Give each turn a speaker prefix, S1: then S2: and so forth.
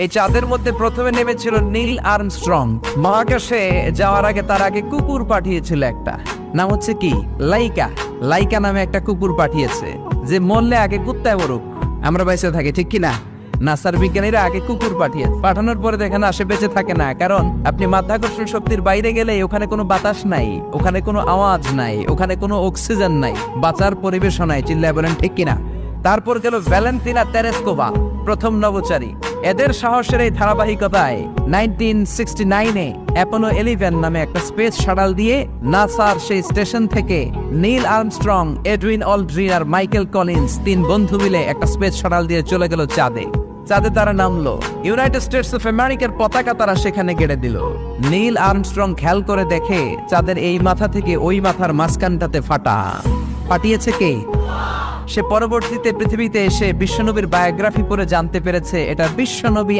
S1: এই চাঁদের মধ্যে প্রথমে নেমেছিল নীল আর্মস্ট্রং। মহাকাশে যাওয়ার আগে তার আগে কুকুর পাঠিয়েছিল একটা, নাম হচ্ছে কি লাইকা। লাইকা নামে একটা কুকুর পাঠিয়েছে, যে মরলে আগে কুত্তায় মরুক, আমরা বেঁচে থাকি, ঠিক কিনা? নাসার বিজ্ঞানীরা আগে কুকুর পাঠানোর পরে দেখেন আসে বেঁচে থাকে না, কারণ আপনি মাধ্যাকর্ষণ শক্তির বাইরে গেলে ওখানে কোনো বাতাস নাই, ওখানে কোনো আওয়াজ নাই, ওখানে কোনো অক্সিজেন নাই, বাঁচার পরিবেশও নাই। চিল্লায় বলেন ঠিক কিনা? তারপর গেল ভ্যালেন্তিনা তেরেস্কোভা, প্রথম নভোচারী। এদের সাহসের এই ধারাবাহিকতায় 1969-এ অ্যাপোলো 11 নামে একটা স্পেস শাটল দিয়ে নাসার সেই স্টেশন থেকে নীল আর্মস্ট্রং, এডউইন অলড্রিন আর মাইকেল কলিন্স 3 বন্ধু মিলে একটা স্পেস শাটল দিয়ে চলে গেল চাঁদে। চাঁদে তারা নামলো, ইউনাইটেড স্টেটস অফ আমেরিকার পতাকা তারা সেখানে গেড়ে দিল। নীল আর্মস্ট্রং খেয়াল করে দেখে চাঁদের এই মাথা থেকে ওই মাথার মাঝখানটাতে ফাটা। ফাটিয়েছে কে? সে পরবর্তীতে পৃথিবীতে এসে বিশ্বনবীর বায়োগ্রাফি পড়ে জানতে পেরেছে এটা বিশ্বনবী